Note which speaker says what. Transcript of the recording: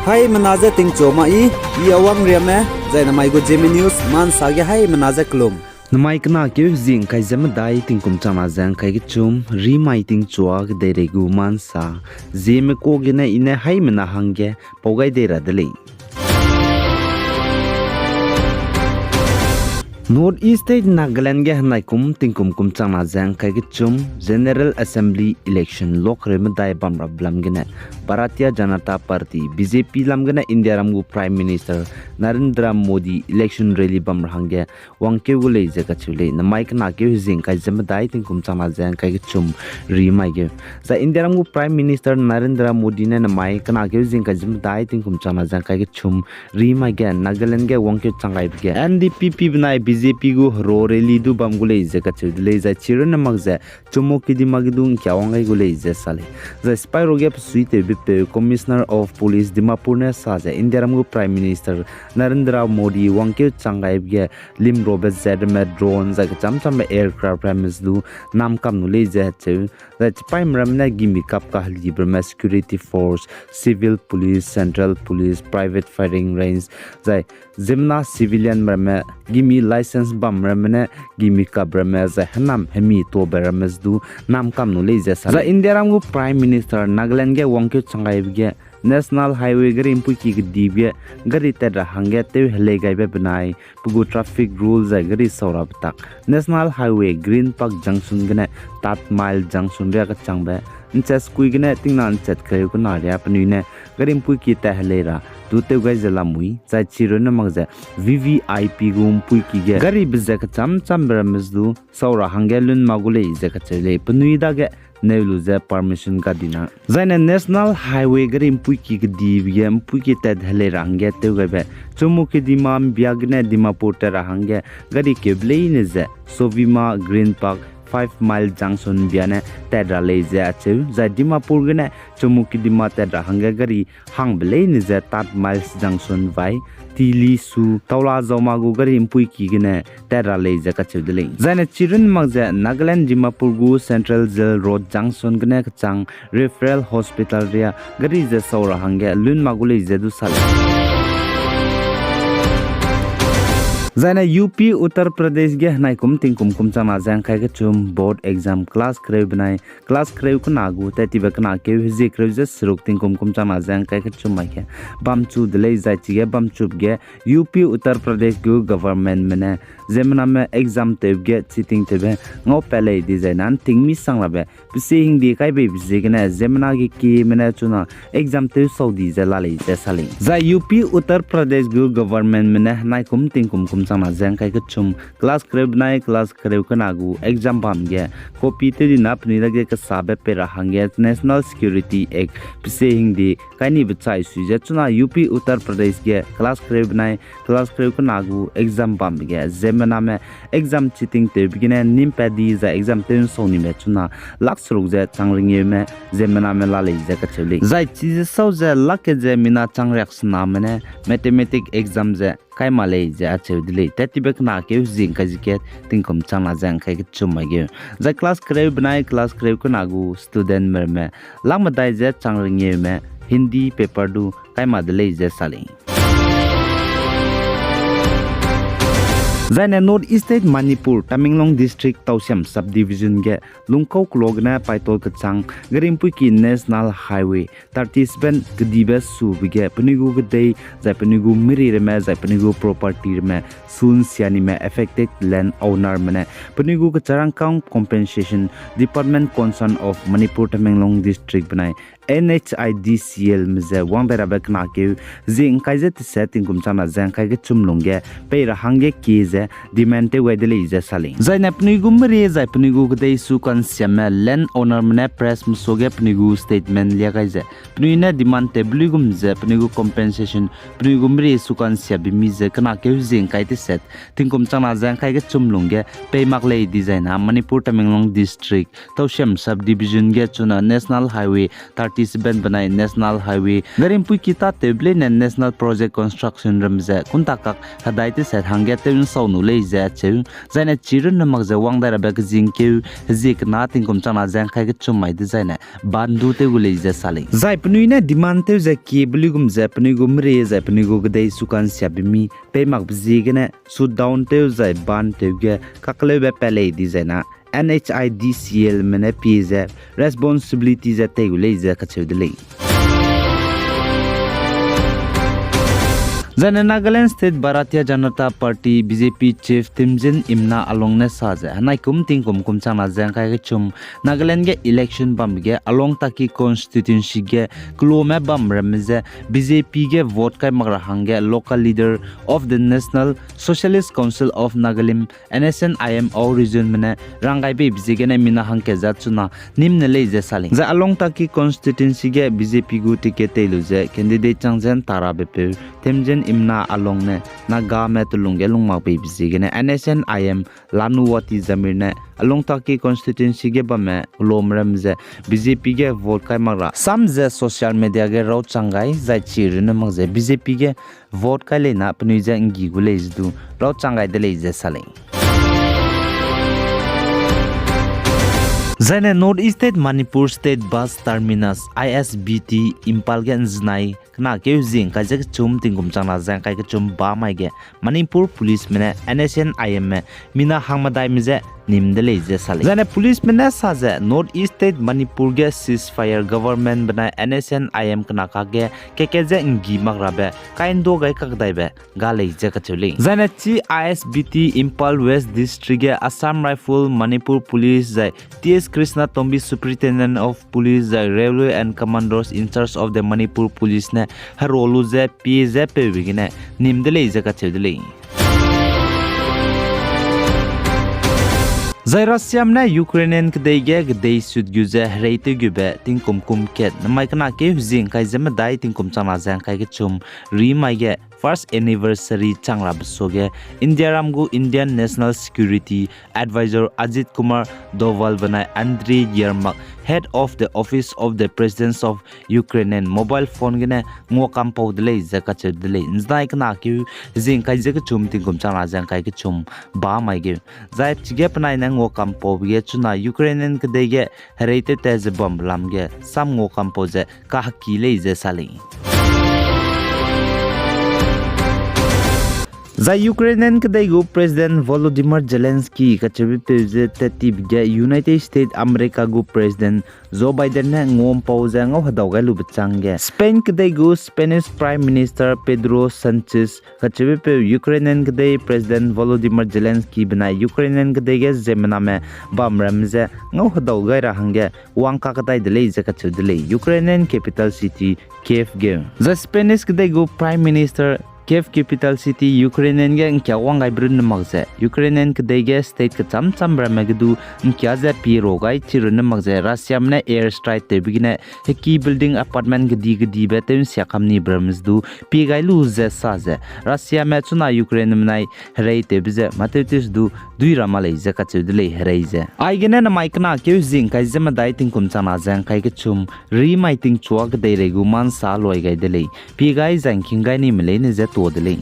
Speaker 1: Hai menaza ting choma I awang riame zaina mai go Zeme news man sage hai menaza klum.
Speaker 2: Namai kana ke zing kai zema dai ting kum chama zang kai ke chum ri mai ting chua ke de regu man sa Zeme ko gina ine hai mena hangge pogai de radle North East State Nagaland ge hanai kum ting kum chama zang kai ke chum General Assembly election lok rem dai bam rablam gina Bharatiya Janata Party BJP lam gina India ramgu Prime Minister Narendra Modi election rally bam hangge wangke gule je ka chule na mic na ke zing kai zema dai ting kum chama zang kai ke chum ri mai ge za India ramgu Prime Minister Narendra Modi ne na mic na ke zing kai zema dai ting kum chama zang kai ke chum ri mai ge Nagaland ge wangke changai ge NDPP bnai BJP gu ro rally du bam gule je ka chule za chiron mag za chumo ki di mag du kyawangai gule je sale za spyro ge suite Commissioner of Police Dmpur ne saja India ramgu Prime Minister Narendra Modi wangke changai ge lim robet Zeme drone za cham aircraft premise du nam kam nu le je che za prime ramna gimi kap ka hali brama security force civil police central police private firing range za Zemna civilian brama gimi license bam ramne gimi ka brama za hanam hemi to bramas du nam kam nu le je sa za India ramgu Prime Minister Nagaland ge wangke changai ge National Highway gari impu ki dibye gari tera hangya te hele gai be banai pugu traffic rules gari saurab tak National Highway Green Park Junction gane tat mile junction ria ka changbe nches kui gane tingnan chat khayu ko na ria pani ne gari impu ki ta hele ra tu te gai zala mui chai chiro na magza VVIP gum pui ki ge gari bizak cham bramazdu saura hangya lun magule izaka chele pani da ge Neluze permission ka dina zaina National Highway gari impui ki di yem pui ki ta dhale rangge te gabe chumu ki dimam biagne Dmpur ta rangge gari keble ne ze Sovima Green Park 5 mile junction biane ta dale ze achu za Dmpur gane chumu ki dima ta rangge gari hang ble ne ze 3 miles junction vai Tili su tawla zoma gu gari impui ki gine terra le ja ka chudle zaina chiren magja Nagaland Dmpur gu Central Jail Road Junction gine chang referral hospital ria gari ja saura hangge lun magule jedu sal Zaina UP Uttar Pradesh ge hanai kum ting kum chama jang khai ge chum board exam class kreu banai class kreu ku nagu tati ba kana ke hije kreu je sruk ting kum chama jang khai ge chum mai ke bam chu dlei zai chi ge bam chup ge UP Uttar Pradesh gu government mene zemna me exam te ge chiting te be ngo pele design an ting mi sang la be pise hing di kai be bise ge na zemna ge ki mene chuna exam te saudi je la le je sali za UP Uttar Pradesh gu government mene hanai kum ting kum chama jang kai ke chum class kreb nai class kreb kanagu exam bam ge copy te di nap ni lage ka sabe pe rahange National Security Act pise hindi kaini bchai suje chuna UP Uttar Pradesh ge class kreb nai class kreb kanagu exam bam ge zemana me exam cheating te bigine nim padi za exam te soni me chuna lak suruk je changring ye me zemana me la le je ka chele zai chi je sau je lak je mina chang reaction mane mathematic exam je kai malay je achew dile tatibek na ke zing ka jiket tingkom chama jang kai ke chumma ge za class kreu banai class kreu ko nagu student merme lama dai je changring ye me hindi paper du kai ma dile je sali Zaina North East State Manipur Tamenglong District Tausiam Subdivision ge lungkau klogna paitol kachang garimpui ki National Highway 37 gdibe su bige panigu gdei za panigu miri reme za panigu property reme sun siani me affected land owner mane panigu ka charangkang compensation Department Concern of Manipur Tamenglong District banai NHIDCL mze wang bera bek na ke zing kaije ti setting kum chama jang kai ge chumlungge pe ra hangge ki je demand te wedele je saling zaina pni gum re zai pni gu gdei su kan siame land owner mne press msoge pni gu statement lia kai je pni na demand te bli gum je pni gu compensation pni gum re su kan sia bi mi je kana ke zing kai ti set ting kum chama jang kai ge chumlungge pe mak le design ha Manipur Tamenglong District Tausiam Subdivision ge chuna National Highway 30 47 banai national highway garim pui kita teble ne national project construction ramze kunta kak hadai te set hangya te saunu le za chu zaina chirun namak za wang dara ba jingke zik na tingkum chana jang khai ke chumai de zaina bandu te gule za sale zai pnui ne demand te za ki bligum za pnui gum re za pnui go gdei sukan syabimi pe mak bzigene su down te za ban te ge kakle be pele di zaina NHIDCL mene PZ responsibility za te gule za kachudle Zane Nagaland State Bharatiya Janata Party BJP Chief Timjin Imna along ne saja hanai kum chana jang kai chum Nagaland ge election bam ge along taki constituency ge klome bam ramze BJP ge vote kai magra hange local leader of the National Socialist Council of Nagaland NSNIM all region mene rangai be BJP ne mina hangke jachuna nimne le je saling za along taki constituency ge BJP gu ticket teluje candidate changjan tara bepe Timjin Imna along ne Naga metulunge lungma pe bizigene NSNIM lanuwati zamirne along taki constituency ge bame lomramze BJP ge vote kai magra samje social media ge raw changai zai chirne mangje BJP ge vote kai lena pnuija ngi gulej du raw changai de leje sale Zaine North East State Manipur State Bus Terminus ISBT Impal ge znai na ke jing ka jek chum tingum chana jang kai ke chum ba mai ge Manipur police mene NSNIM me mina hangmadai mize nimdele je sale jane police mene saje North East State Manipur ge ceasefire government bana NSNIM kana ka ge ke je ngi magrabe kain do gai kak dai be gale je ka chuli jane chi ISBT Impal West District ge Assam Rifle Manipur Police jai TS Krishna Tombi Superintendent of Police jai Railway and Commanders in charge of the Manipur Police ne harolu je PZ pe bigine nimdele je ka chudile Zai Russiam na Ukrainian kdege gdei sud guze hreite gube tinkum kum ket namai kana ke jing kai jema dai tinkum chana jang kai ke chum ri mai ge first anniversary changra bsoge India ramgu Indian National Security Advisor Ajit Kumar Doval banai Andrei Yermak head of the office of the president of Ukraine mobile phone gene ngo kampo dele zakach dele nzai kana ke jing kai je ke chum tinkum chana jang kai ke chum ba mai ge zai chige panai na ngo kampo ge chuna Ukrainian kdege hreite tez bom lamge sam ngo kampo je ka hakile je sali Za Ukrainian kdaigu President Volodymyr Zelensky kachabi peze tatib ge United States America gu President Joe Biden na ngom pauza ngau hadawga lu bchangge Spain kdaigu Spanish Prime Minister Pedro Sanchez kachabi pe Ukrainian kdai President Volodymyr Zelensky bna Ukrainian kdaige Zeme me bamramze ngau hadawga rahange wangka kdai dele je kachudele Ukrainian capital city Kiev ge The Spanish kdaigu Prime Minister Kiev capital city Ukrainian ge nkya wangai brun magze Ukrainian kdege state ka cham ramagdu nkya za piro gai chirun magze Russia mne air strike te bigine heki building apartment gdi betem siakamni bramsdu pi gai lu ze saze Russia me chuna Ukraine mnai reite bize matetis du dui ramale ze ka chudle hereize aigene na maikna ke jing kai zema dai tingkum chana jang kai ke chum ri mai ting chuak dei regu man sa loi gai dele pi gai jang king gai ni mele ne ze to dele